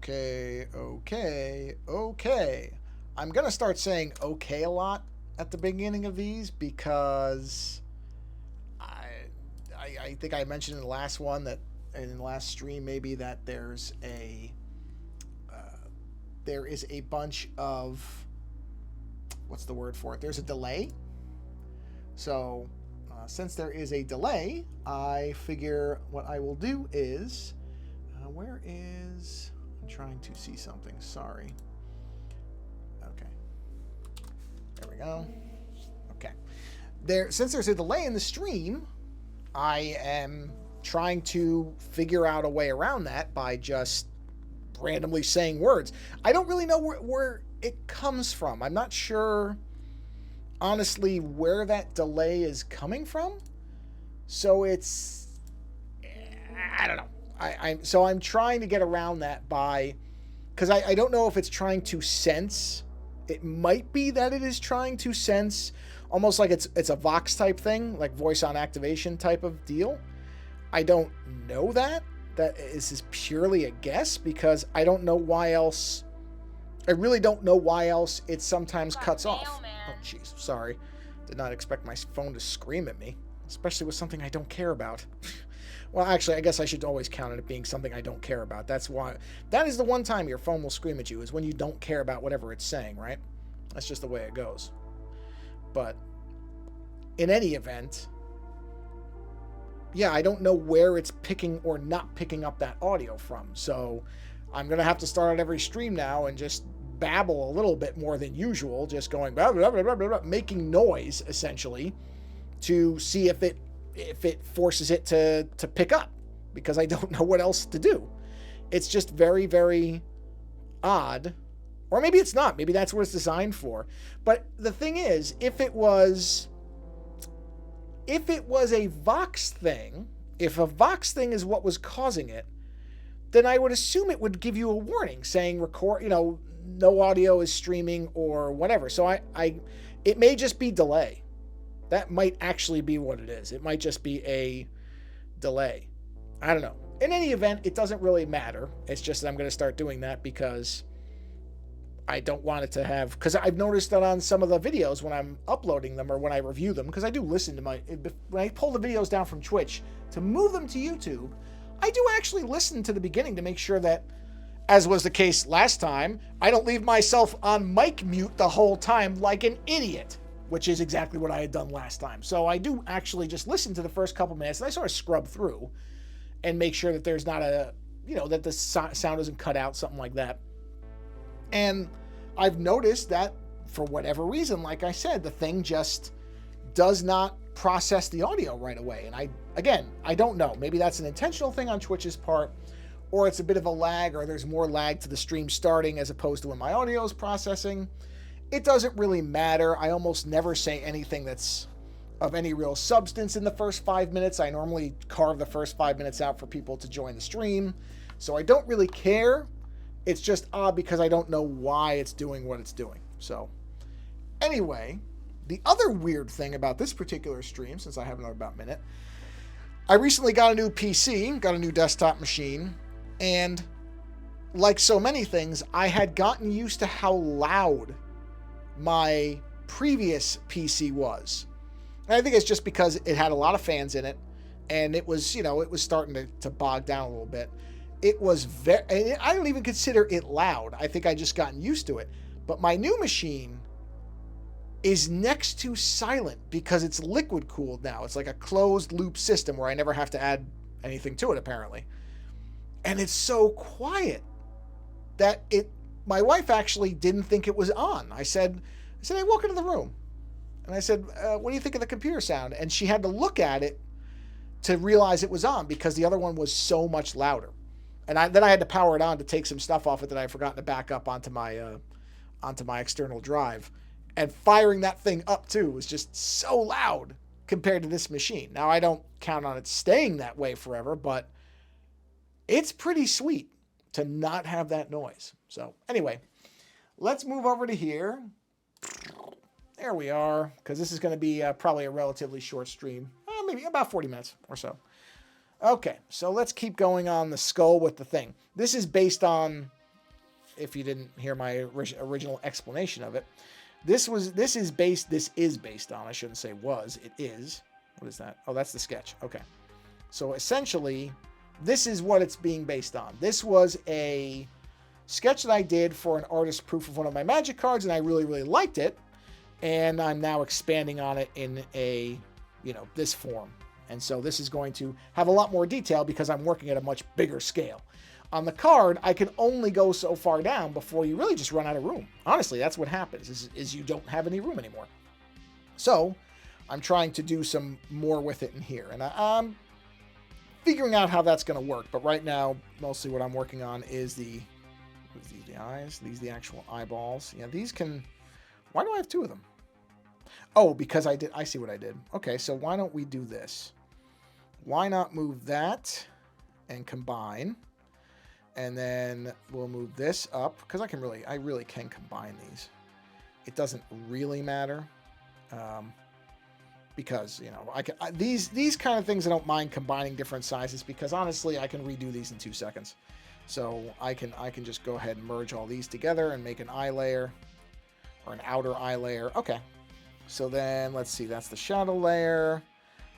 Okay, okay, okay. I'm going to start saying okay a lot at the beginning of these because I, I think I mentioned in the last one that, in the last stream maybe, that there is a bunch of, what's the word for it? There's a delay. So since there is a delay, I figure what I will do is, where is, I'm trying to see something, sorry. Okay, there we go. Okay, since there's a delay in the stream, I am trying to figure out a way around that by just randomly saying words. I don't really know where it comes from. I'm not sure, honestly, where that delay is coming from. So I don't know. So I'm trying to get around that by, because I don't know if it's trying to sense. It might be that it is trying to sense, almost like it's a Vox type thing, like voice on activation type of deal. I don't know that. This is purely a guess because I don't know why else. I really don't know why else it sometimes cuts off. Oh, jeez, sorry. Did not expect my phone to scream at me, especially with something I don't care about. Well, actually, I guess I should always count it being something I don't care about. That's why. That is the one time your phone will scream at you, is when you don't care about whatever it's saying, right? That's just the way it goes. But in any event, yeah, I don't know where it's picking or not picking up that audio from. So I'm going to have to start at every stream now and just babble a little bit more than usual, just going blah, blah, blah, blah, blah, making noise, essentially, to see if it forces it to pick up, because I don't know what else to do. It's just very, very odd. Or maybe it's not. Maybe that's what it's designed for. But the thing is, if it was a Vox thing, if a Vox thing is what was causing it, then I would assume it would give you a warning saying record, no audio is streaming or whatever. So it may just be delay. That might actually be what it is. It might just be a delay. I don't know. In any event, it doesn't really matter. It's just that I'm going to start doing that because I don't want it to have, because I've noticed that on some of the videos when I'm uploading them or when I review them, because I do listen to when I pull the videos down from Twitch to move them to YouTube, I do actually listen to the beginning to make sure that, as was the case last time, I don't leave myself on mic mute the whole time like an idiot, which is exactly what I had done last time. So I do actually just listen to the first couple minutes and I sort of scrub through and make sure that there's not that the sound doesn't cut out, something like that. And I've noticed that for whatever reason, like I said, the thing just does not process the audio right away. And I don't know. Maybe that's an intentional thing on Twitch's part, or it's a bit of a lag, or there's more lag to the stream starting as opposed to when my audio is processing. It doesn't really matter. I almost never say anything that's of any real substance in the first 5 minutes. I normally carve the first 5 minutes out for people to join the stream. So I don't really care. It's just odd because I don't know why it's doing what it's doing. So anyway, the other weird thing about this particular stream, since I have another about minute, I recently got a new PC, got a new desktop machine, and like so many things, I had gotten used to how loud my previous PC was. And I think it's just because it had a lot of fans in it, and it was, it was starting to bog down a little bit. It was I don't even consider it loud. I think I just gotten used to it. But my new machine is next to silent because it's liquid cooled now. It's like a closed loop system where I never have to add anything to it, apparently. And it's so quiet that my wife actually didn't think it was on. I said, hey, walk into the room. And I said, what do you think of the computer sound? And she had to look at it to realize it was on because the other one was so much louder. And then I had to power it on to take some stuff off it that I had forgotten to back up onto my external drive. And firing that thing up too was just so loud compared to this machine. Now, I don't count on it staying that way forever, but it's pretty sweet to not have that noise. So anyway, let's move over to here. There we are, because this is going to be probably a relatively short stream, maybe about 40 minutes or so. Okay, so let's keep going on the skull with the thing. This is based on if you didn't hear my original explanation of it. This is based on, I shouldn't say was, it is. What is that? Oh, that's the sketch. Okay. So essentially, this is what it's being based on. This was a sketch that I did for an artist proof of one of my magic cards, and I really, really liked it. And I'm now expanding on it in a, this form. And so this is going to have a lot more detail because I'm working at a much bigger scale. On the card, I can only go so far down before you really just run out of room. Honestly, that's what happens, is you don't have any room anymore. So I'm trying to do some more with it in here. And I'm figuring out how that's going to work. But right now, mostly what I'm working on is the eyes. These are the actual eyeballs. Yeah, these can... Why do I have two of them? Oh, because I see what I did. Okay, so why don't we do this? Why not move that and combine? And then we'll move this up because I really can combine these. It doesn't really matter because these kind of things I don't mind combining different sizes because honestly I can redo these in 2 seconds. So I can just go ahead and merge all these together and make an eye layer or an outer eye layer. Okay. So then let's see. That's the shadow layer.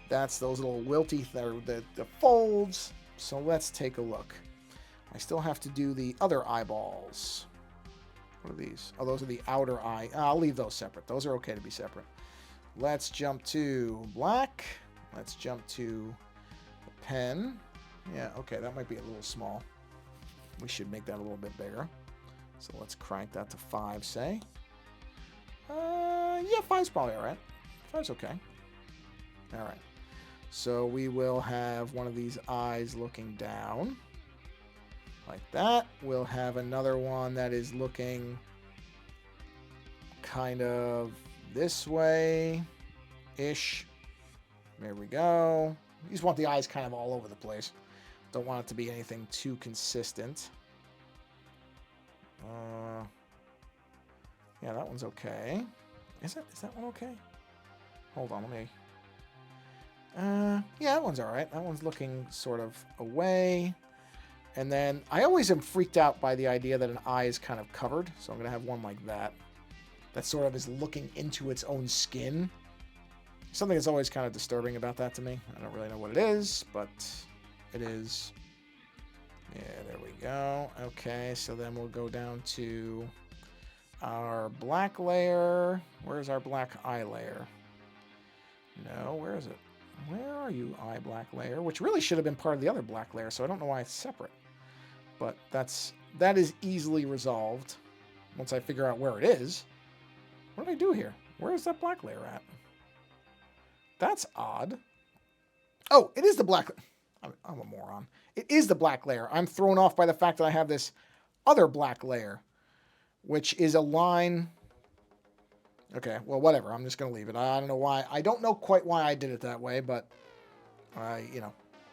That's those little wilty the folds. So let's take a look. I still have to do the other eyeballs. What are these? Oh, those are the outer eye. I'll leave those separate. Those are okay to be separate. Let's jump to black. Let's jump to the pen. Yeah, okay, that might be a little small. We should make that a little bit bigger. So let's crank that to 5, say. Yeah, 5's probably all right. 5's okay. All right. So we will have one of these eyes looking down. Like that. We'll have another one that is looking kind of this way-ish. There we go. You just want the eyes kind of all over the place. Don't want it to be anything too consistent. Yeah, that one's okay. Is that one okay? Hold on, let me... yeah, that one's all right. That one's looking sort of away. And then I always am freaked out by the idea that an eye is kind of covered. So I'm going to have one like that. That sort of is looking into its own skin. Something that's always kind of disturbing about that to me. I don't really know what it is, but it is. Yeah, there we go. Okay, so then we'll go down to our black layer. Where's our black eye layer? No, where is it? Where are you, eye black layer? Which really should have been part of the other black layer, so I don't know why it's separate. But that is easily resolved once I figure out where it is. What did I do here? Where is that black layer at? That's odd. Oh, it is the black... I'm a moron. It is the black layer. I'm thrown off by the fact that I have this other black layer, which is a line... Okay, well, whatever. I'm just going to leave it. I don't know why. I don't know quite why I did it that way, but,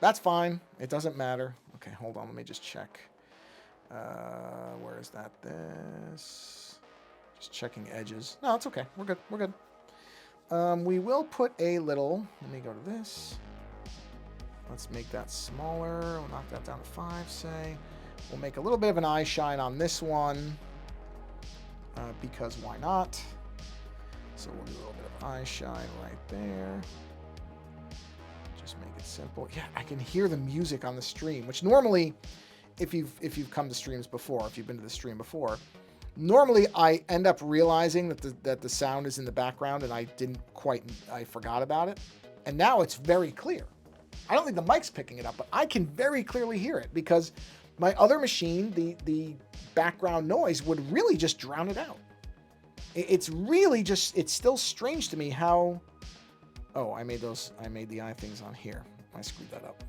that's fine. It doesn't matter. Okay, hold on. Let me just check. Where is that? This. Just checking edges. No, it's okay. We're good. We're good. We will put a little... Let me go to this. Let's make that smaller. We'll knock that down to 5, say. We'll make a little bit of an eye shine on this one. Because why not? So we'll do a little bit of eye shine right there. Just make it simple. Yeah, I can hear the music on the stream, which normally, if you've come to streams before, if you've been to the stream before, normally I end up realizing that the sound is in the background and I forgot about it. And now it's very clear. I don't think the mic's picking it up, but I can very clearly hear it because my other machine, the background noise would really just drown it out. It's really just, it's still strange to me how... Oh, I made the eye things on here. I screwed that up.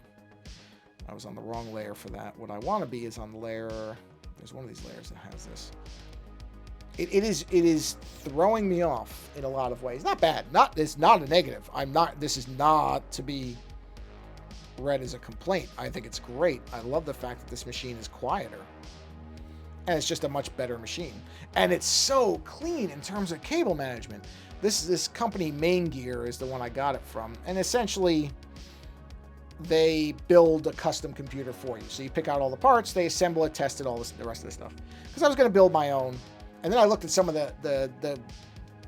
I was on the wrong layer for that. What I want to be is on the layer... There's one of these layers that has this. It is throwing me off in a lot of ways. Not bad. It's not a negative. This is not to be read as a complaint. I think it's great. I love the fact that this machine is quieter. And it's just a much better machine. And it's so clean in terms of cable management. This company, Main Gear, is the one I got it from. And essentially, they build a custom computer for you. So you pick out all the parts, they assemble it, test it, all this, the rest of the stuff. Because I was going to build my own, and then I looked at some of the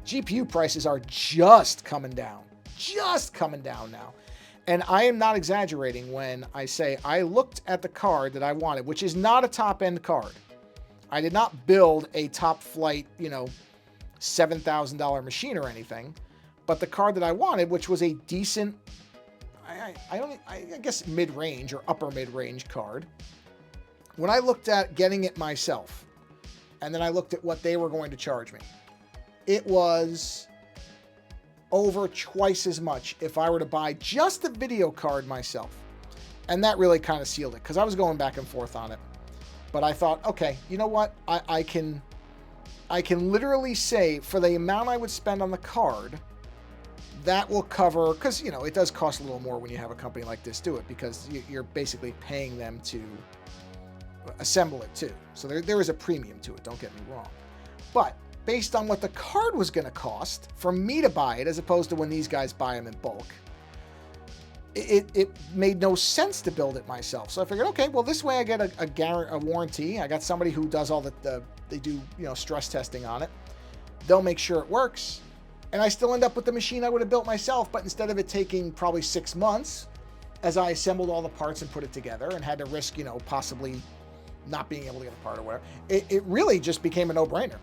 GPU prices are just coming down now. And I am not exaggerating when I say I looked at the card that I wanted, which is not a top-end card. I did not build a top flight, $7,000 machine or anything, but the card that I wanted, which was a decent, I guess mid-range or upper mid-range card. When I looked at getting it myself, and then I looked at what they were going to charge me, it was over twice as much if I were to buy just the video card myself. And that really kind of sealed it, because I was going back and forth on it. But I thought, okay, you know what? I can literally say for the amount I would spend on the card, that will cover, because, it does cost a little more when you have a company like this do it, because you're basically paying them to assemble it too. So there is a premium to it, don't get me wrong. But based on what the card was going to cost for me to buy it, as opposed to when these guys buy them in bulk, it made no sense to build it myself. So I figured, okay, well, this way I get a warranty. I got somebody who does all they do, stress testing on it. They'll make sure it works. And I still end up with the machine I would have built myself, but instead of it taking probably 6 months as I assembled all the parts and put it together and had to risk, possibly not being able to get a part or whatever, it really just became a no-brainer.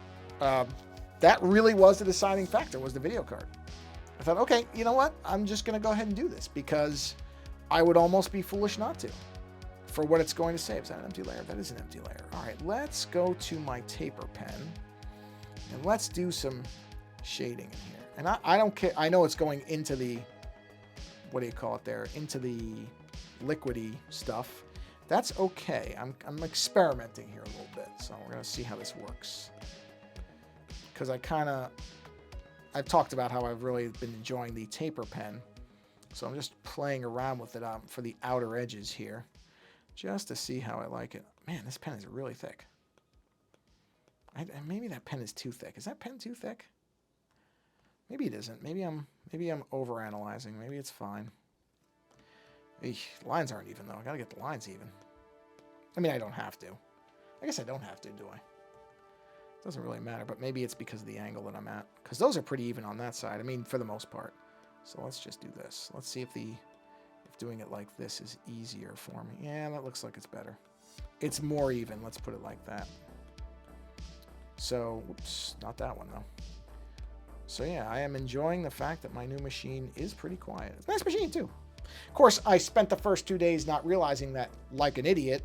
That really was the deciding factor, was the video card. I thought, okay, you know what? I'm just going to go ahead and do this, because I would almost be foolish not to for what it's going to save. Is that an empty layer? That is an empty layer. All right, let's go to my taper pen and let's do some shading in here. And I don't care. I know it's going into the, what do you call it there? Into the liquidy stuff. That's okay. I'm experimenting here a little bit. So we're going to see how this works. Because I've talked about how I've really been enjoying the taper pen. So I'm just playing around with it for the outer edges here, just to see how I like it. Man, this pen is really thick. Maybe that pen is too thick. Is that pen too thick? Maybe it isn't. Maybe I'm overanalyzing. Maybe it's fine. Eesh, lines aren't even, though. I gotta get the lines even. I mean, I don't have to. I guess I don't have to, do I? Doesn't really matter, but maybe it's because of the angle that I'm at. Because those are pretty even on that side. I mean, for the most part. So let's just do this. Let's see if doing it like this is easier for me. Yeah, that looks like it's better. It's more even. Let's put it like that. So, whoops, not that one though. So yeah, I am enjoying the fact that my new machine is pretty quiet. It's a nice machine too. Of course, I spent the first 2 days not realizing that, like an idiot,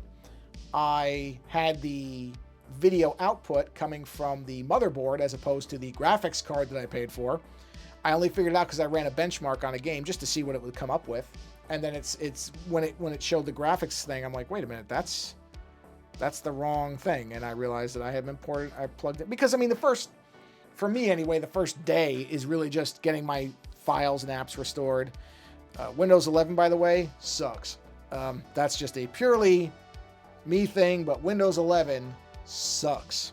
I had the video output coming from the motherboard as opposed to the graphics card that I paid for. I only figured it out because I ran a benchmark on a game just to see what it would come up with. And then it's when it showed the graphics thing, I'm like, wait a minute, that's the wrong thing. And I realized that I had I plugged it, because I mean, for me anyway, the first day is really just getting my files and apps restored. Windows 11, by the way, sucks. That's just a purely me thing, but Windows 11 sucks.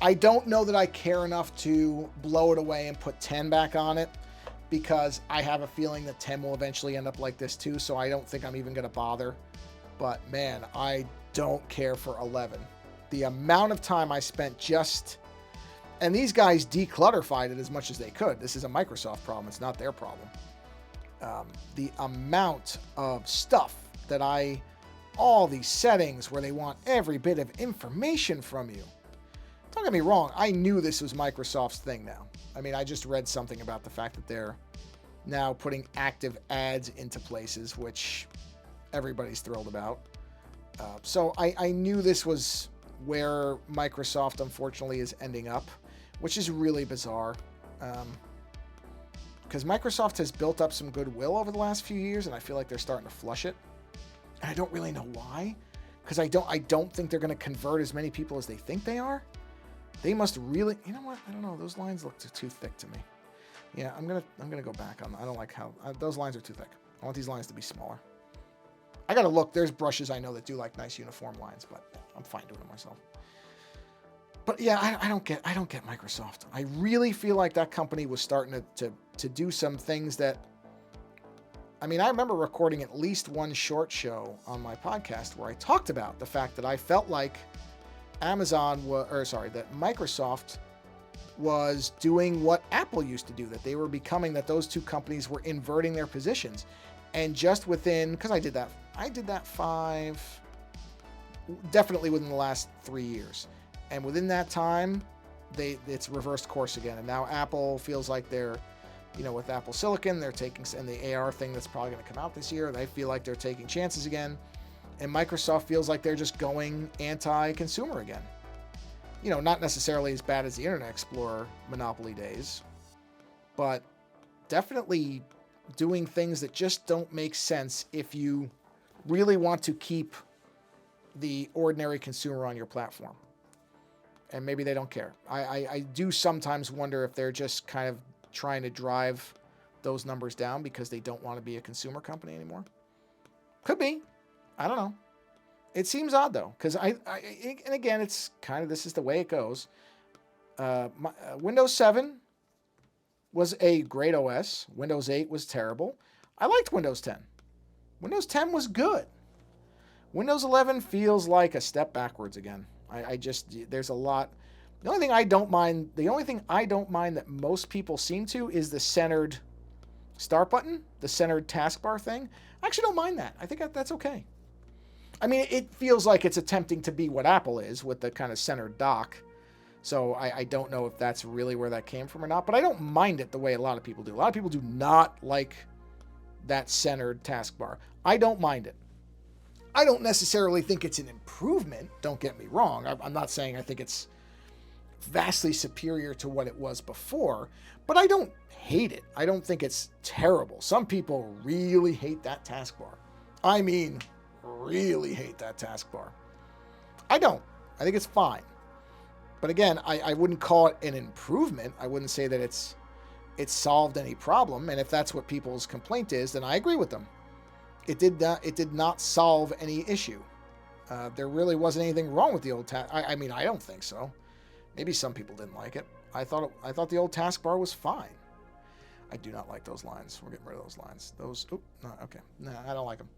I don't know that I care enough to blow it away and put 10 back on it, because I have a feeling that 10 will eventually end up like this too, so I don't think I'm even going to bother. But man, I don't care for 11. The amount of time I spent and these guys declutterified it as much as they could. This is a Microsoft problem. It's not their problem. The amount of stuff that all these settings where they want every bit of information from you. Don't get me wrong. I knew this was Microsoft's thing now. I mean, I just read something about the fact that they're now putting active ads into places, which everybody's thrilled about. So I knew this was where Microsoft, unfortunately, is ending up, which is really bizarre. Because Microsoft has built up some goodwill over the last few years, and I feel like they're starting to flush it. And I don't really know why, because I don't think they're going to convert as many people as they think they are. They must really, you know what? I don't know. Those lines look too thick to me. Yeah, I'm gonna go back on. I don't like how those lines are too thick. I want these lines to be smaller. I gotta look. There's brushes I know that do like nice uniform lines, but I'm fine doing it myself. But yeah, I don't get Microsoft. I really feel like that company was starting to do some things that I mean, I remember recording at least one short show on my podcast where I talked about the fact that I felt like that Microsoft was doing what Apple used to do, that they were becoming, that those two companies were inverting their positions. And just within, because I did that definitely within the last 3 years. And within that time, it's reversed course again. And now Apple feels like they're, with Apple Silicon, they're taking, and the AR thing that's probably going to come out this year, they feel like they're taking chances again. And Microsoft feels like they're just going anti-consumer again. Not necessarily as bad as the Internet Explorer monopoly days, but definitely doing things that just don't make sense if you really want to keep the ordinary consumer on your platform. And maybe they don't care. I do sometimes wonder if they're just kind of trying to drive those numbers down because they don't want to be a consumer company anymore. Could be. I don't know. It seems odd though, because and again, it's kind of, this is the way it goes. Windows 7 was a great OS. Windows 8 was terrible. I liked Windows 10. Windows 10 was good. Windows 11 feels like a step backwards again. There's a lot. The only thing I don't mind that most people seem to is the centered start button, the centered taskbar thing. I actually don't mind that. I think that's okay. I mean, it feels like it's attempting to be what Apple is with the kind of centered dock. So I don't know if that's really where that came from or not, but I don't mind it the way a lot of people do. A lot of people do not like that centered taskbar. I don't mind it. I don't necessarily think it's an improvement. Don't get me wrong. I'm not saying I think it's vastly superior to what it was before, but I don't hate it. I don't think it's terrible. Some people really hate that taskbar. I mean, really hate that taskbar. I don't. I think it's fine. But again, I wouldn't call it an improvement. I wouldn't say that it's solved any problem. And if that's what people's complaint is, then I agree with them. It did not solve any issue. There really wasn't anything wrong with the old I mean, I don't think so. Maybe some people didn't like it. I thought the old taskbar was fine. I do not like those lines. We're getting rid of those lines. No, okay. No, I don't like them.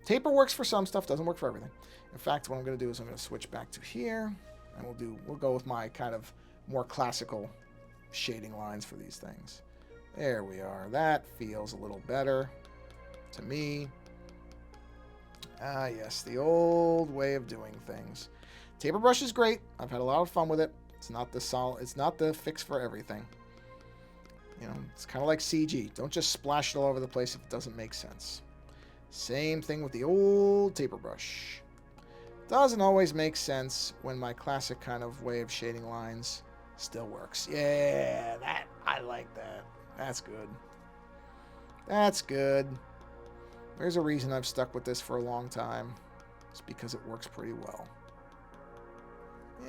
Taper works for some stuff, doesn't work for everything. In fact, what I'm going to do is I'm going to switch back to here, and we'll go with my kind of more classical shading lines for these things. There we are. That feels a little better to me. Ah, yes, the old way of doing things. Taper brush is great. I've had a lot of fun with it. It's not the fix for everything. It's kind of like CG. Don't just splash it all over the place if it doesn't make sense. Same thing with the old taper brush. Doesn't always make sense when my classic kind of way of shading lines still works. Yeah, I like that. That's good. That's good. There's a reason I've stuck with this for a long time. It's because it works pretty well.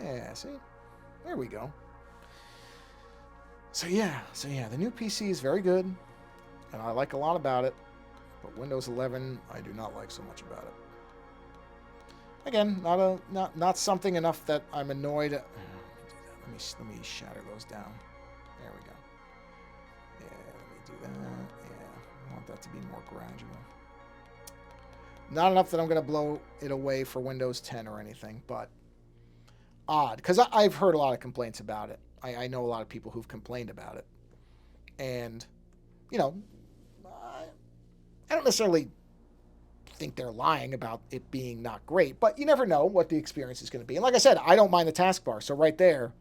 Yeah, see? There we go. So yeah, the new PC is very good, and I like a lot about it. But Windows 11, I do not like so much about it. Again, not something enough that I'm annoyed at. Let me shatter those down. There we go. Yeah, let me do that. Yeah, I want that to be more gradual. Not enough that I'm going to blow it away for Windows 10 or anything, but odd. Because I've heard a lot of complaints about it. I know a lot of people who've complained about it. And, I don't necessarily think they're lying about it being not great, but you never know what the experience is going to be. And like I said, I don't mind the taskbar. So right there,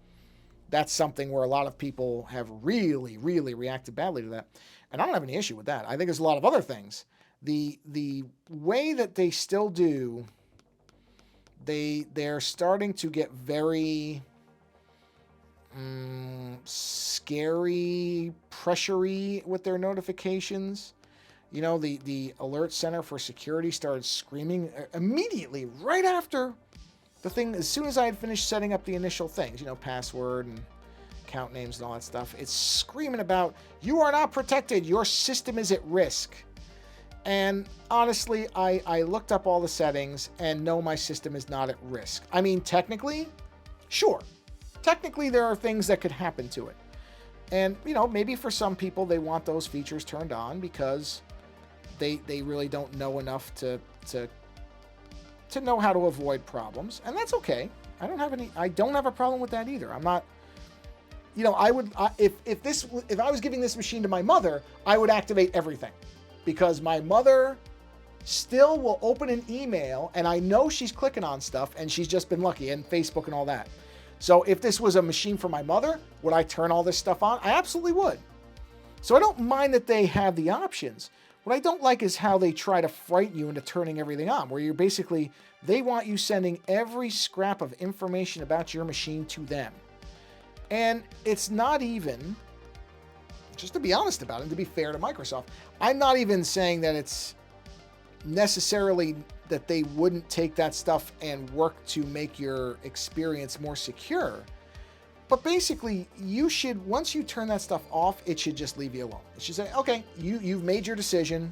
that's something where a lot of people have really, really reacted badly to that. And I don't have any issue with that. I think there's a lot of other things. The way that they still do, they're starting to get very scary, pressury with their notifications. The alert center for security started screaming immediately right after the thing. As soon as I had finished setting up the initial things, password and account names and all that stuff, it's screaming about, you are not protected. Your system is at risk. And honestly, I looked up all the settings and no, my system is not at risk. I mean, technically, sure. Technically, there are things that could happen to it. And, maybe for some people, they want those features turned on because they really don't know enough to know how to avoid problems. And that's okay. I don't have a problem with that either. I'm not, if I was giving this machine to my mother, I would activate everything, because my mother still will open an email and I know she's clicking on stuff and she's just been lucky, and Facebook and all that. So if this was a machine for my mother, would I turn all this stuff on? I absolutely would. So I don't mind that they have the options. What I don't like is how they try to frighten you into turning everything on, where you're basically, they want you sending every scrap of information about your machine to them. And it's not even, just to be honest about it, and to be fair to Microsoft, I'm not even saying that it's necessarily that they wouldn't take that stuff and work to make your experience more secure. But basically, you should, once you turn that stuff off, it should just leave you alone. It should say, okay, you've made your decision.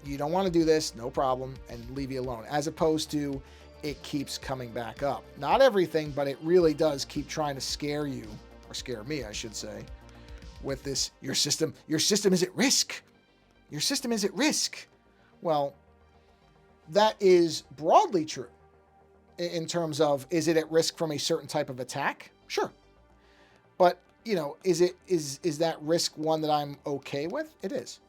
You don't want to do this, no problem, and leave you alone. As opposed to, it keeps coming back up. Not everything, but it really does keep trying to scare you, or scare me, I should say, with this, your system is at risk. Your system is at risk. Well, that is broadly true in terms of, is it at risk from a certain type of attack? Sure. But, is that risk one that I'm okay with? It is.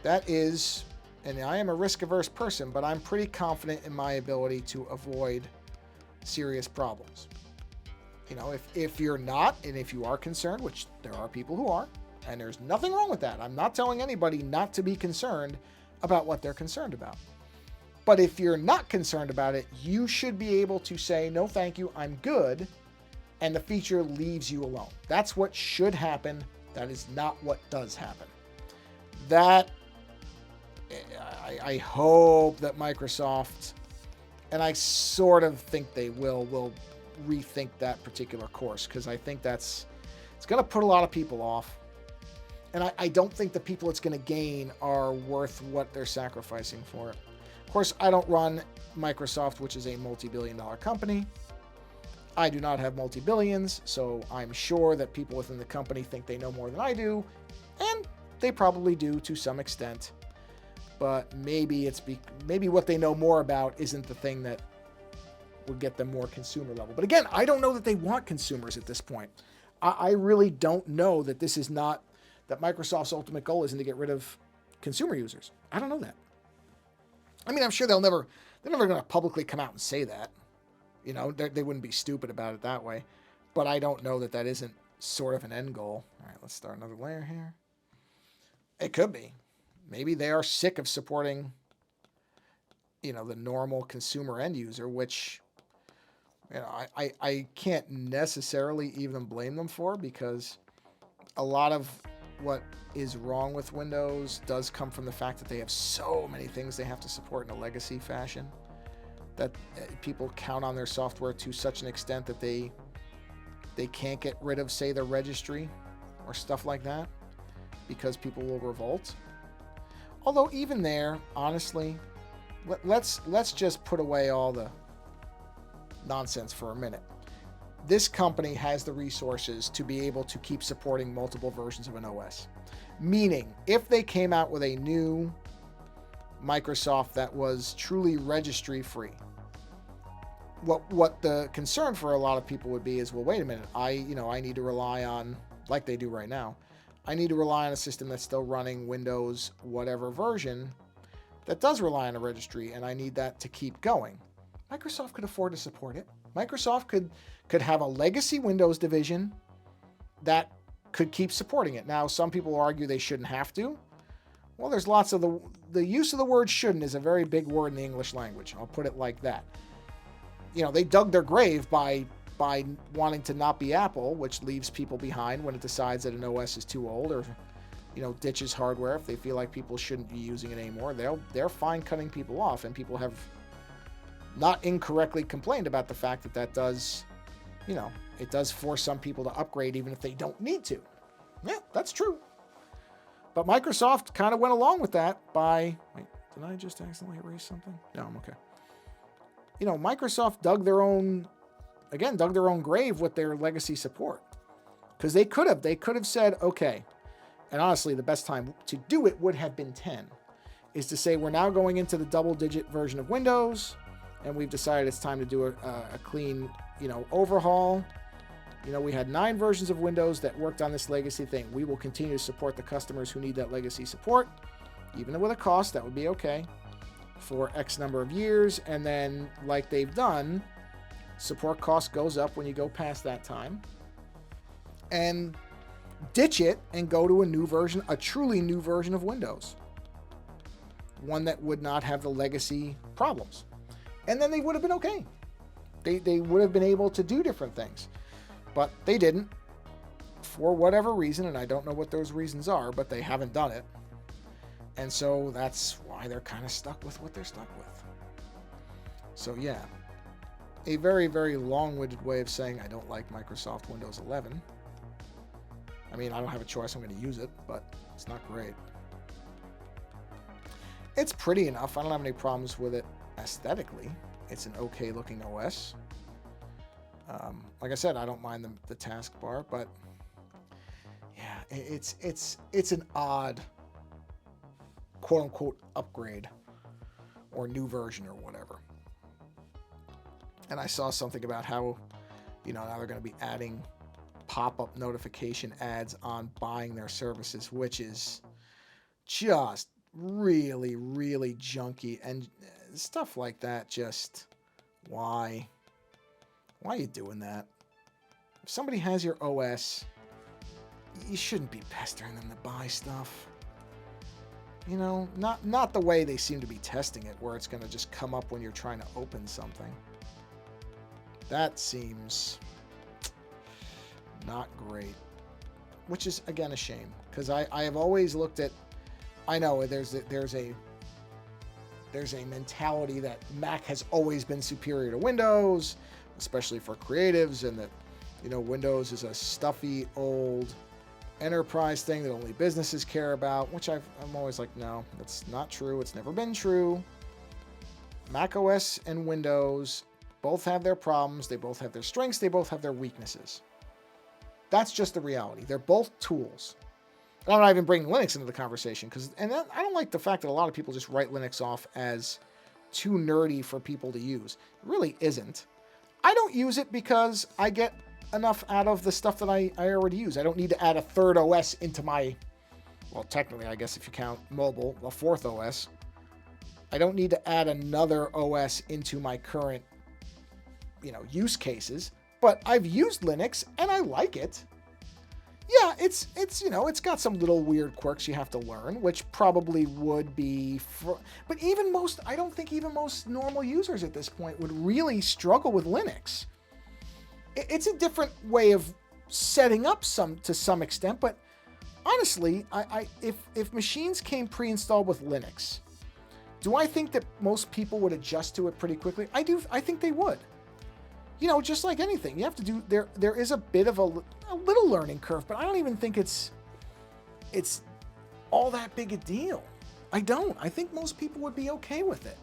That is, and I am a risk-averse person, but I'm pretty confident in my ability to avoid serious problems. If you're not, and if you are concerned, which there are people who are, and there's nothing wrong with that. I'm not telling anybody not to be concerned about what they're concerned about. But if you're not concerned about it, you should be able to say, no, thank you, I'm good, and the feature leaves you alone. That's what should happen. That is not what does happen. That, I hope that Microsoft, and I sort of think they will rethink that particular course, because I think it's going to put a lot of people off. And I don't think the people it's going to gain are worth what they're sacrificing for it. Of course, I don't run Microsoft, which is a multi-billion-dollar company. I do not have multi-billions, so I'm sure that people within the company think they know more than I do, and they probably do to some extent. But maybe maybe what they know more about isn't the thing that would get them more consumer level. But again, I don't know that they want consumers at this point. I really don't know that this is not, that Microsoft's ultimate goal isn't to get rid of consumer users. I don't know that. I mean, I'm sure they're never going to publicly come out and say that. They wouldn't be stupid about it that way. But I don't know that isn't sort of an end goal. All right, let's start another layer here. It could be. Maybe they are sick of supporting, the normal consumer end user, which, I can't necessarily even blame them for, because a lot of what is wrong with Windows does come from the fact that they have so many things they have to support in a legacy fashion, that people count on their software to such an extent that they can't get rid of, say, their registry or stuff like that, because people will revolt. Although even there, honestly, let's just put away all the nonsense for a minute. This company has the resources to be able to keep supporting multiple versions of an OS. Meaning, if they came out with a new Microsoft that was truly registry-free, what the concern for a lot of people would be is, well, wait a minute, I need to rely on, like they do right now, I need to rely on a system that's still running Windows whatever version that does rely on a registry, and I need that to keep going. Microsoft could afford to support it. Microsoft could have a legacy Windows division that could keep supporting it. Now, some people argue they shouldn't have to. Well, there's lots of the use of the word shouldn't is a very big word in the English language. I'll put it like that. They dug their grave by wanting to not be Apple, which leaves people behind when it decides that an OS is too old, or ditches hardware if they feel like people shouldn't be using it anymore. They're fine cutting people off, and people have not incorrectly complained about the fact that does, it does force some people to upgrade even if they don't need to. Yeah, that's true. But Microsoft kind of went along with that by, wait, did I just accidentally erase something? No, I'm okay. Microsoft dug their own grave with their legacy support. Because they could have said, okay, and honestly, the best time to do it would have been 10, is to say we're now going into the double-digit version of Windows, and we've decided it's time to do a clean, overhaul. We had 9 versions of Windows that worked on this legacy thing. We will continue to support the customers who need that legacy support, even with a cost. That would be okay for X number of years. And then, like they've done, support cost goes up when you go past that time. And ditch it and go to a new version, a truly new version of Windows. One that would not have the legacy problems. And then they would have been okay. They would have been able to do different things. But they didn't, for whatever reason, and I don't know what those reasons are, but they haven't done it. And so that's why they're kind of stuck with what they're stuck with. So yeah, a very, very long-winded way of saying I don't like Microsoft Windows 11. I mean, I don't have a choice, I'm going to use it, but it's not great. It's pretty enough. I don't have any problems with it aesthetically. It's an okay looking OS. Like I said, I don't mind the taskbar, but yeah, it's an odd quote unquote upgrade or new version or whatever. And I saw something about how, now they're going to be adding pop-up notification ads on buying their services, which is just really, really junky, and stuff like that. Just why are you doing that? If somebody has your OS, you shouldn't be pestering them to buy stuff. Not the way they seem to be testing it, where it's going to just come up when you're trying to open something. That seems not great, which is again a shame, because I have always looked at, I know there's a mentality that Mac has always been superior to Windows, especially for creatives, and that Windows is a stuffy old enterprise thing that only businesses care about, which I'm always like, no, that's not true. It's never been true. Mac OS and Windows both have their problems, they both have their strengths, they both have their weaknesses. That's just the reality. They're both tools. And I'm not even bringing Linux into the conversation, I don't like the fact that a lot of people just write Linux off as too nerdy for people to use. It really isn't. I don't use it because I get enough out of the stuff that I already use. I don't need to add a third OS into my, well, technically, I guess if you count mobile, a fourth OS. I don't need to add another OS into my current, use cases. But I've used Linux and I like it. Yeah, it's got some little weird quirks you have to learn, which probably would be but I don't think even most normal users at this point would really struggle with Linux. It's a different way of setting up to some extent, but honestly, if machines came pre-installed with Linux, do I think that most people would adjust to it pretty quickly? I do. I think they would. Just like anything, you have to do, there is a bit of a little learning curve, but I don't even think it's all that big a deal. I don't. I think most people would be okay with it,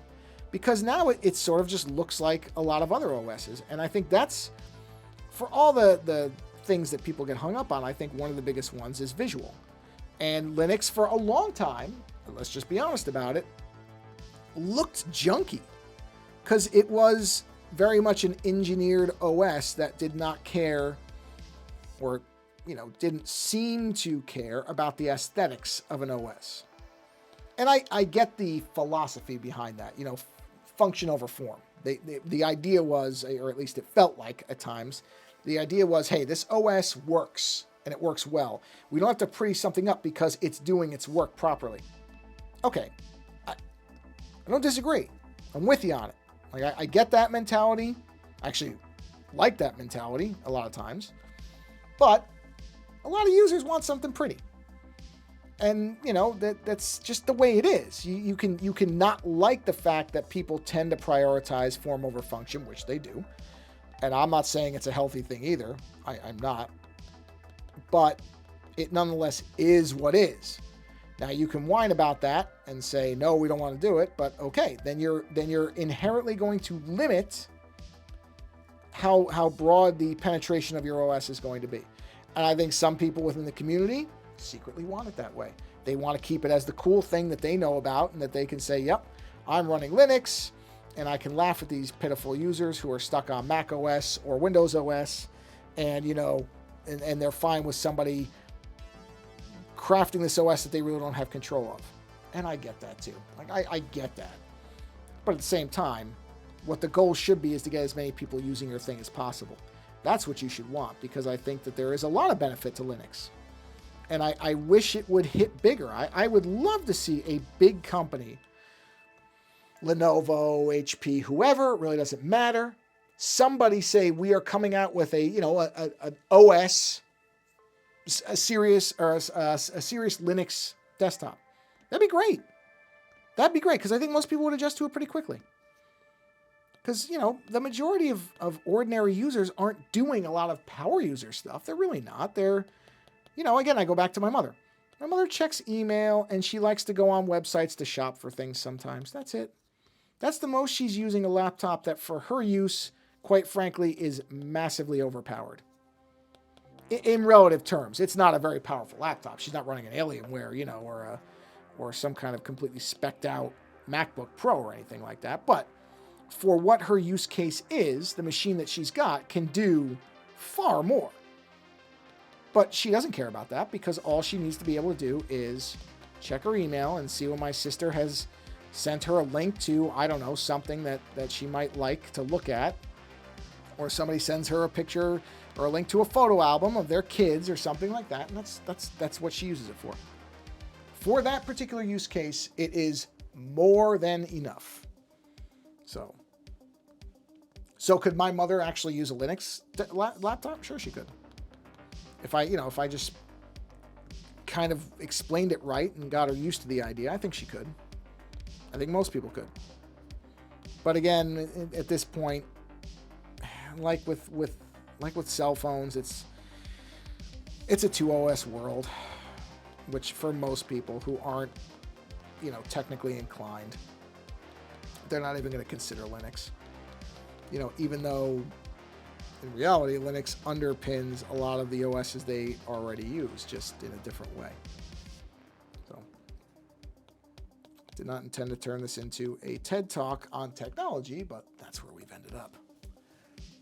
because now it sort of just looks like a lot of other OSs. And I think that's, for all the things that people get hung up on, I think one of the biggest ones is visual. And Linux, for a long time, let's just be honest about it, looked junky, because it was very much an engineered OS that did not care, or didn't seem to care about the aesthetics of an OS. And I get the philosophy behind that, function over form. The idea was, or at least it felt like at times, the idea was, hey, this OS works and it works well. We don't have to pretty something up because it's doing its work properly. Okay, I don't disagree. I'm with you on it. Like, I get that mentality. I actually like that mentality a lot of times. But a lot of users want something pretty. And, that's just the way it is. You can not like the fact that people tend to prioritize form over function, which they do. And I'm not saying it's a healthy thing either. I'm not. But it nonetheless is what is. Now, you can whine about that and say, no, we don't want to do it, but okay, then you're inherently going to limit how broad the penetration of your OS is going to be. And I think some people within the community secretly want it that way. They want to keep it as the cool thing that they know about and that they can say, yep, I'm running Linux, and I can laugh at these pitiful users who are stuck on Mac OS or Windows OS, and, you know, and they're fine with somebody crafting this OS that they really don't have control of. And I get that too. Like, I get that. But at the same time, what the goal should be is to get as many people using your thing as possible. That's what you should want, because I think that there is a lot of benefit to Linux. And I wish it would hit bigger. I would love to see a big company, Lenovo, HP, whoever, it really doesn't matter. Somebody say, we are coming out with an OS, a serious Linux desktop. That'd be great. That'd be great, because I think most people would adjust to it pretty quickly. Because, you know, the majority of ordinary users aren't doing a lot of power user stuff. They're really not. They're, you know, again, I go back to my mother. My mother checks email, and she likes to go on websites to shop for things sometimes. That's it. That's the most she's using a laptop that, for her use, quite frankly, is massively overpowered. In relative terms, it's not a very powerful laptop. She's not running an Alienware, you know, or some kind of completely specced out MacBook Pro or anything like that. But for what her use case is, the machine that she's got can do far more. But she doesn't care about that, because all she needs to be able to do is check her email and see when my sister has sent her a link to, I don't know, something that she might like to look at. Or somebody sends her a picture or a link to a photo album of their kids or something like that. And that's what she uses it for. For that particular use case, it is more than enough. So could my mother actually use a Linux laptop? Sure, she could. If I just kind of explained it right and got her used to the idea, I think she could. I think most people could. But again, at this point, like with cell phones, it's a 2OS world, which for most people who aren't, you know, technically inclined, they're not even going to consider Linux. You know, even though in reality, Linux underpins a lot of the OSs they already use, just in a different way. So, did not intend to turn this into a TED Talk on technology, but that's where we've ended up.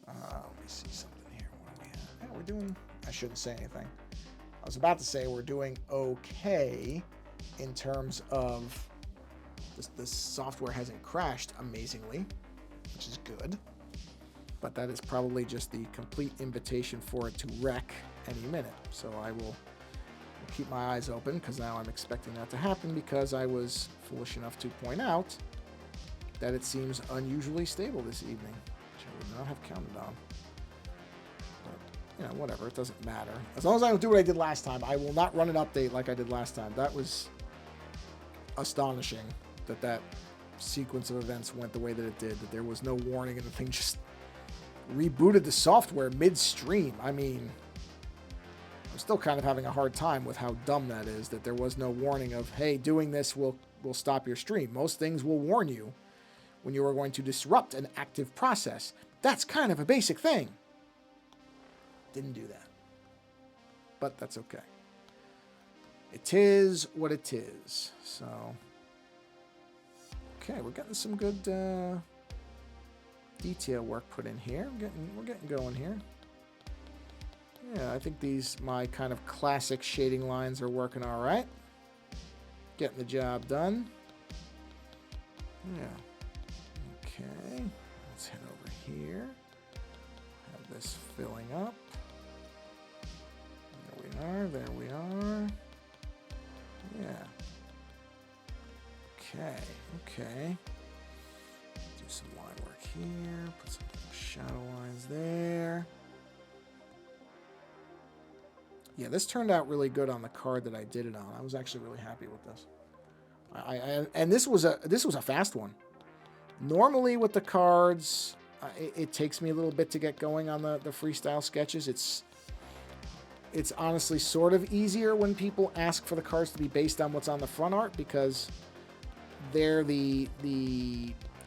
Let me see something here. What are we at? Yeah, we're doing... I shouldn't say anything. I was about to say we're doing okay in terms of the software hasn't crashed amazingly, which is good. But that is probably just the complete invitation for it to wreck any minute. So I will keep my eyes open, because now I'm expecting that to happen, because I was foolish enough to point out that it seems unusually stable this evening, which I would not have counted on. But, you know, whatever. It doesn't matter. As long as I don't do what I did last time, I will not run an update like I did last time. That was astonishing that sequence of events went the way that it did, that there was no warning and the thing just rebooted the software midstream. I mean, I'm still kind of having a hard time with how dumb that is, that there was no warning of, hey, doing this will stop your stream. Most things will warn you when you are going to disrupt an active process. That's kind of a basic thing. Didn't do that. But that's okay. It is what it is. So, okay, we're getting some good detail work put in here. We're getting going here. Yeah, I think my kind of classic shading lines are working all right. Getting the job done. Yeah. Okay. Let's head over here. Have this filling up. There we are. Yeah. Okay. Do some line work here. Put some shadow lines there. Yeah, this turned out really good on the card that I did it on. I was actually really happy with this. And this was a fast one. Normally with the cards, it takes me a little bit to get going on the freestyle sketches. It's honestly sort of easier when people ask for the cards to be based on what's on the front art, because there the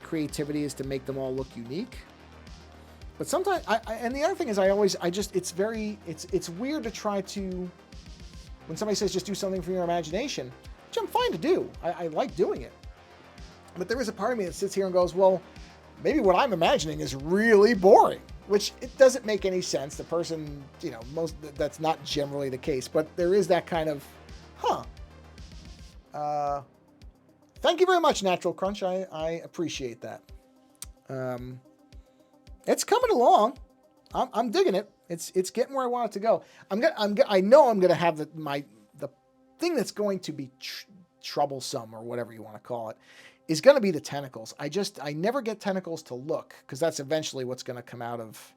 creativity is to make them all look unique. But sometimes, and the other thing is, it's weird to try to, when somebody says just do something from your imagination, which I'm fine to do. I like doing it. But there is a part of me that sits here and goes, well, maybe what I'm imagining is really boring, which it doesn't make any sense. The person, that's not generally the case, but there is that kind of, thank you very much, Natural Crunch. I appreciate that. It's coming along. I'm digging it. It's getting where I want it to go. I know I'm gonna have the thing that's going to be troublesome, or whatever you want to call it, is going to be the tentacles. I never get tentacles to look, because that's eventually what's going to come out of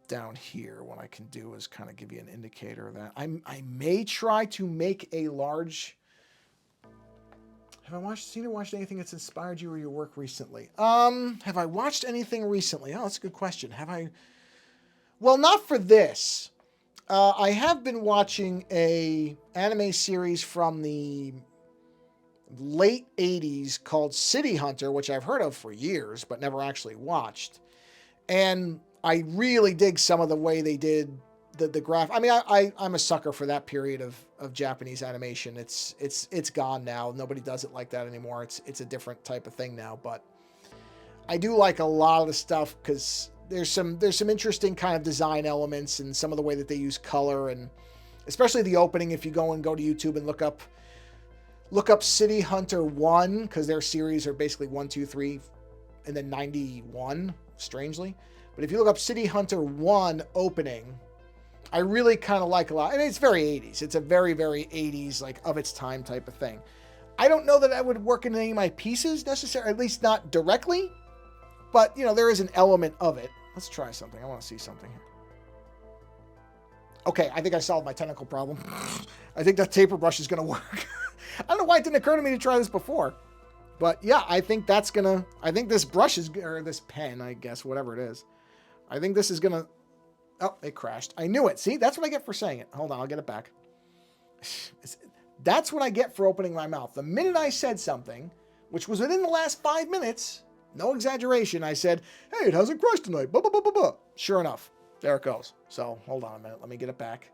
down here. What I can do is kind of give you an indicator of that. I may try to make a large... Have I seen or watched anything that's inspired you or your work recently? Have I watched anything recently? Oh, that's a good question. Have I? Well, not for this. I have been watching a anime series from the late 80s called City Hunter, which I've heard of for years, but never actually watched. And I really dig some of the way they did the graph. I mean, I'm a sucker for that period of Japanese animation. It's gone now. Nobody does it like that anymore. It's a different type of thing now, but I do like a lot of the stuff because there's some interesting kind of design elements and some of the way that they use color, and especially the opening. If you go to YouTube and look up City Hunter 1, because their series are basically 1, 2, 3, and then 91, strangely. But if you look up City Hunter 1 opening, I really kind of like a lot. I mean, it's very 80s. It's a very, very 80s, like of its time type of thing. I don't know that I would work in any of my pieces necessarily, at least not directly. But, there is an element of it. Let's try something. I want to see something here. Okay, I think I solved my tentacle problem. I think that taper brush is going to work. I don't know why it didn't occur to me to try this before. But yeah, I think this brush or this pen, I guess, whatever it is. I think this is going to... Oh, it crashed. I knew it. See, that's what I get for saying it. Hold on, I'll get it back. That's what I get for opening my mouth. The minute I said something, which was within the last 5 minutes, no exaggeration, I said, hey, it hasn't crashed tonight. Blah, blah, blah, blah, blah. Sure enough, there it goes. So hold on a minute. Let me get it back.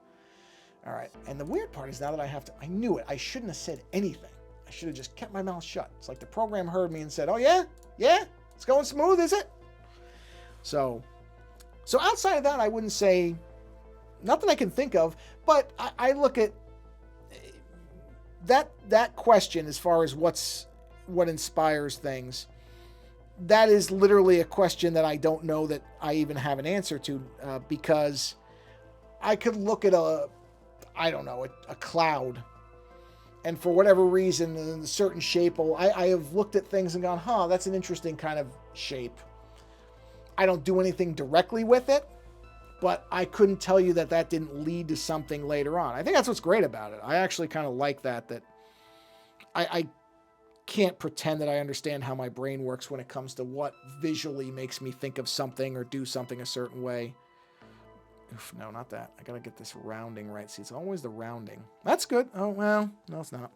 All right. And the weird part is now that I knew it. I shouldn't have said anything. I should have just kept my mouth shut. It's like the program heard me and said, oh, yeah? Yeah? It's going smooth, is it? So outside of that, I wouldn't say, not that I can think of, but I look at that question as far as what inspires things. That is literally a question that I don't know that I even have an answer to, because I could look at a cloud, and for whatever reason, a certain shape, I have looked at things and gone, that's an interesting kind of shape. I don't do anything directly with it, but I couldn't tell you that didn't lead to something later on. I think that's what's great about it. I actually kind of like that I can't pretend that I understand how my brain works when it comes to what visually makes me think of something or do something a certain way. Oof, no, not that. I gotta get this rounding right. See, it's always the rounding. That's good. Oh, well, no, it's not.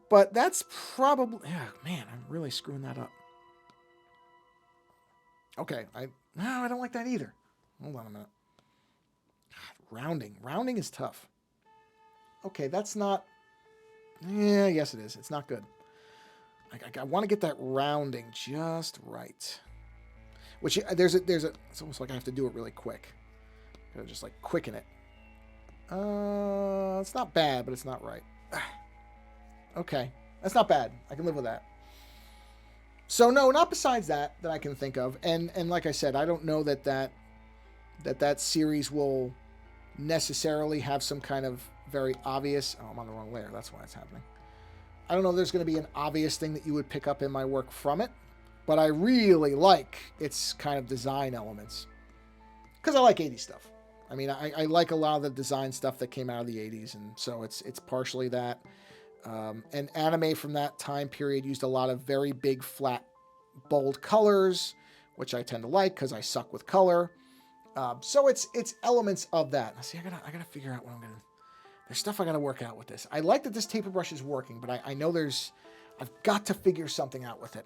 But that's probably... man, I'm really screwing that up. Okay, I don't like that either. Hold on a minute. God, rounding. Rounding is tough. Okay, that's not... Yeah, yes it is. It's not good. I want to get that rounding just right. Which, it's almost like I have to do it really quick. Gotta just, quicken it. It's not bad, but it's not right. Okay, that's not bad. I can live with that. So no, not besides that I can think of. And like I said, I don't know that series will necessarily have some kind of very obvious... Oh, I'm on the wrong layer. That's why it's happening. I don't know if there's going to be an obvious thing that you would pick up in my work from it, but I really like its kind of design elements. Because I like 80s stuff. I mean, I like a lot of the design stuff that came out of the 80s, and so it's partially that. And anime from that time period used a lot of very big, flat, bold colors, which I tend to like because I suck with color. So it's elements of that. See, I gotta figure out what I'm gonna... There's stuff I gotta work out with this. I like that this taper brush is working, but I know I've got to figure something out with it.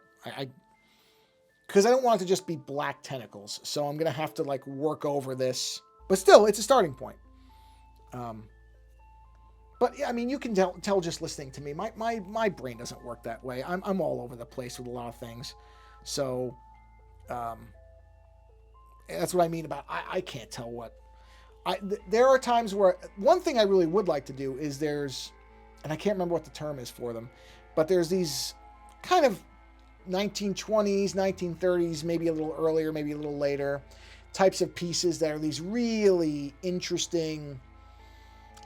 because I don't want it to just be black tentacles. So I'm going to have to like work over this. But still, it's a starting point. But yeah, I mean, you can tell just listening to me. My brain doesn't work that way. I'm all over the place with a lot of things. So that's what I mean about I can't tell what. There are times where one thing I really would like to do is and I can't remember what the term is for them, but there's these kind of 1920s, 1930s, maybe a little earlier, maybe a little later, types of pieces that are these really interesting.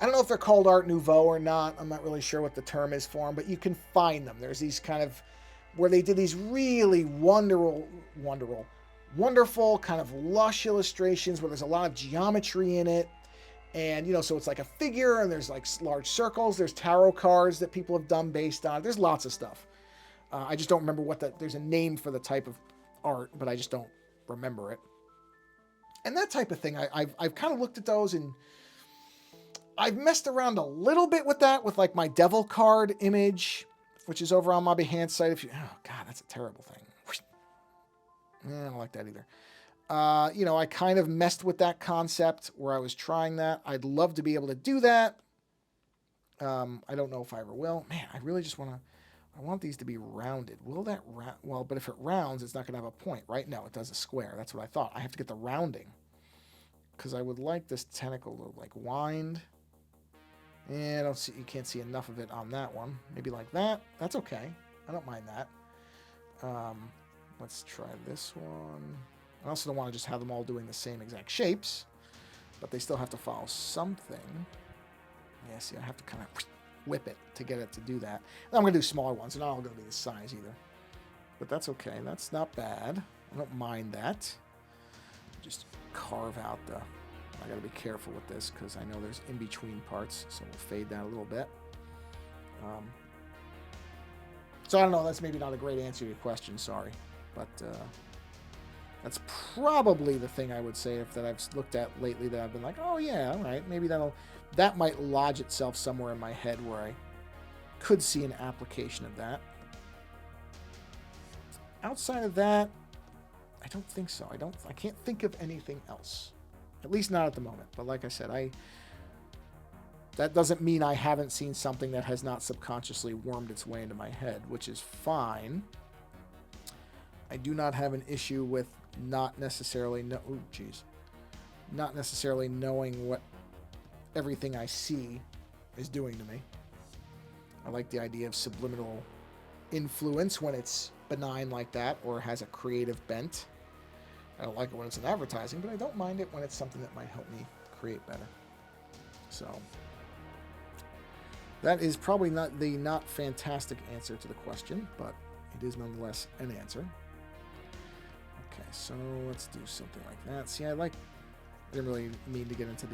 I don't know if they're called Art Nouveau or not. I'm not really sure what the term is for them, but you can find them. There's these kind of where they did these really wonderful, kind of lush illustrations where there's a lot of geometry in it. And, so it's like a figure and there's like large circles. There's tarot cards that people have done based on it. There's lots of stuff. I just don't remember there's a name for the type of art, but I just don't remember it. And that type of thing, I've kind of looked at those and I've messed around a little bit with that, with like my devil card image, which is over on my Behance site. Oh God, that's a terrible thing. I don't like that either. I kind of messed with that concept where I was trying that. I'd love to be able to do that. I don't know if I ever will. Man, I really just I want these to be rounded. Will that well, but if it rounds, it's not going to have a point, right? No, it does a square. That's what I thought. I have to get the rounding because I would like this tentacle to like wind. Yeah, you can't see enough of it on that one. Maybe like that. That's okay. I don't mind that. Let's try this one. I also don't want to just have them all doing the same exact shapes, but they still have to follow something. Yeah, see, I have to kind of whip it to get it to do that. And I'm going to do smaller ones. They're not all going to be the size either. But that's okay. That's not bad. I don't mind that. Just carve out I got to be careful with this because I know there's in-between parts, so we'll fade that a little bit. So I don't know, that's maybe not a great answer to your question, sorry. But that's probably the thing I would say that I've looked at lately that I've been like, oh yeah, all right, maybe that might lodge itself somewhere in my head where I could see an application of that. Outside of that, I don't think so. I can't think of anything else. At least not at the moment. But like I said, that doesn't mean I haven't seen something that has not subconsciously wormed its way into my head, which is fine. I do not have an issue with not necessarily knowing what everything I see is doing to me. I like the idea of subliminal influence when it's benign like that or has a creative bent. I don't like it when it's in advertising, but I don't mind it when it's something that might help me create better. So that is probably not the not fantastic answer to the question, but it is nonetheless an answer. Okay, so let's do something like that. See, I didn't really mean to get into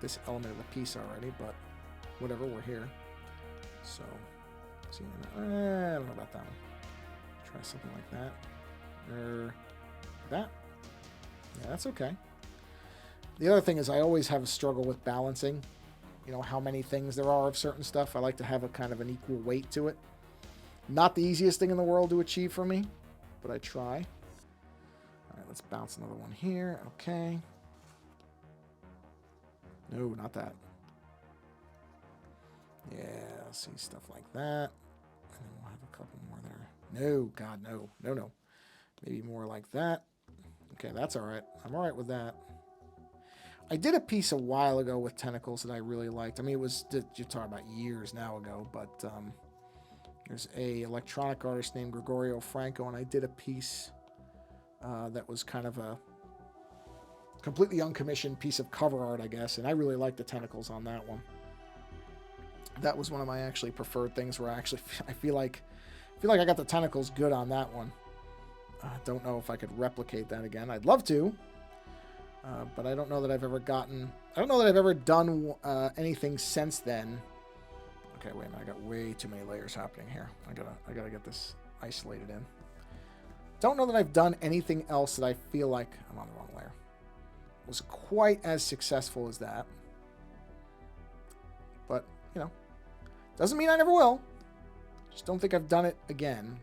this element of the piece already, but whatever, we're here. So, see, I don't know about that one. Try something like that. Or that. Yeah, that's okay. The other thing is I always have a struggle with balancing, how many things there are of certain stuff. I like to have a kind of an equal weight to it. Not the easiest thing in the world to achieve for me, but I try. All right, let's bounce another one here. Okay. No, not that. Yeah, see, stuff like that. And then we'll have a couple more there. No, God, no. No. Maybe more like that. Okay, that's all right. I'm all right with that. I did a piece a while ago with tentacles that I really liked. I mean, you're talking about years now ago, but there's a electronic artist named Gregorio Franco, and I did a piece that was kind of a completely uncommissioned piece of cover art, I guess, and I really liked the tentacles on that one. That was one of my actually preferred things where I feel like I got the tentacles good on that one. I don't know if I could replicate that again. I'd love to, but I don't know that I've ever done anything since then. Okay, wait a minute. I got way too many layers happening here. I gotta get this isolated in. Don't know that I've done anything else that I feel like I'm on the wrong layer. Was quite as successful as that, but doesn't mean I never will. Just don't think I've done it again.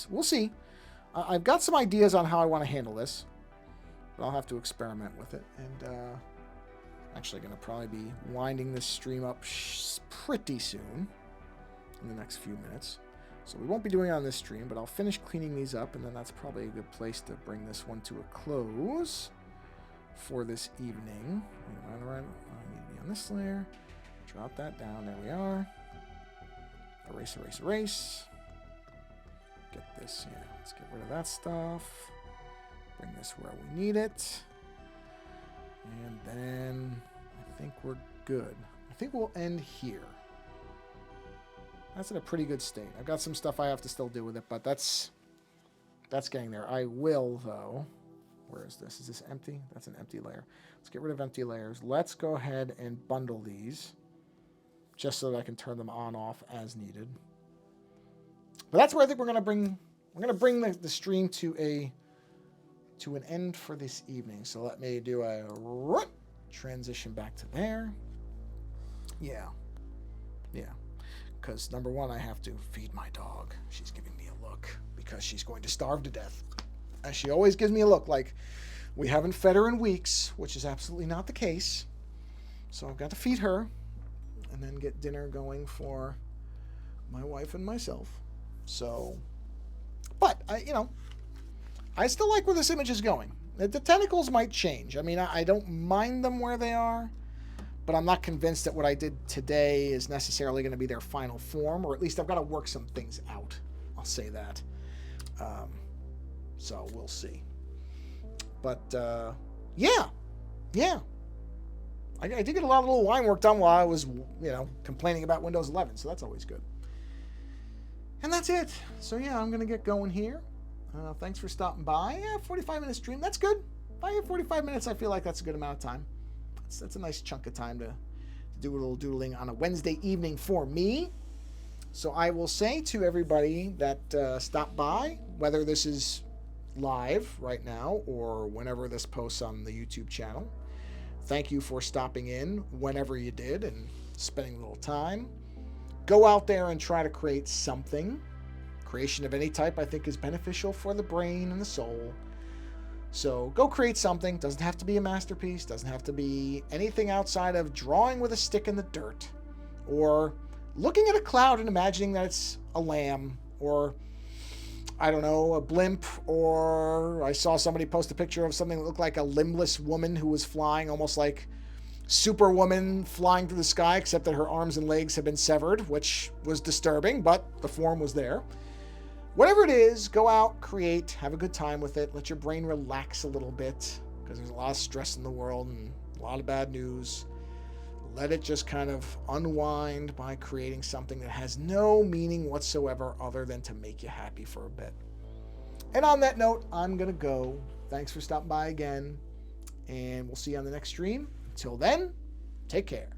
We'll see. I've got some ideas on how I want to handle this, but I'll have to experiment with it. And actually going to probably be winding this stream up pretty soon in the next few minutes. So we won't be doing it on this stream, but I'll finish cleaning these up, and then that's probably a good place to bring this one to a close for this evening. I need to be on this layer. Drop that down. There we are. Erase, erase, erase. Get this, yeah, let's get rid of that stuff. Bring this where we need it. And then I think we're good. I think we'll end here. That's in a pretty good state. I've got some stuff I have to still do with it, but that's getting there. I will, though. Where is this? Is this empty? That's an empty layer. Let's get rid of empty layers. Let's go ahead and bundle these just so that I can turn them on off as needed. But that's where I think we're gonna bring the stream to an end for this evening. So let me do a transition back to there. Yeah. Because number one, I have to feed my dog. She's giving me a look because she's going to starve to death. And she always gives me a look like we haven't fed her in weeks, which is absolutely not the case. So I've got to feed her and then get dinner going for my wife and myself. So, but I still like where this image is going. The tentacles might change. I mean, I don't mind them where they are, but I'm not convinced that what I did today is necessarily going to be their final form, or at least I've got to work some things out. I'll say that. So we'll see. But yeah. I did get a lot of little line work done while I was, complaining about Windows 11, so that's always good. And that's it. So yeah, I'm going to get going here. Thanks for stopping by. Yeah, 45-minute stream. That's good. By 45 minutes, I feel like that's a good amount of time. That's a nice chunk of time to do a little doodling on a Wednesday evening for me. So I will say to everybody that stopped by, whether this is live right now or whenever this posts on the YouTube channel, thank you for stopping in whenever you did and spending a little time. Go out there and try to create something. Creation of any type, I think, is beneficial for the brain and the soul. So go create something. Doesn't have to be a masterpiece. Doesn't have to be anything outside of drawing with a stick in the dirt, or looking at a cloud and imagining that it's a lamb, or I don't know, a blimp, or I saw somebody post a picture of something that looked like a limbless woman who was flying, almost like Superwoman flying through the sky, except that her arms and legs had been severed, which was disturbing, but the form was there. Whatever it is, go out, create, have a good time with it. Let your brain relax a little bit, because there's a lot of stress in the world and a lot of bad news. Let it just kind of unwind by creating something that has no meaning whatsoever other than to make you happy for a bit. And on that note, I'm going to go. Thanks for stopping by again, and we'll see you on the next stream. Until then, take care.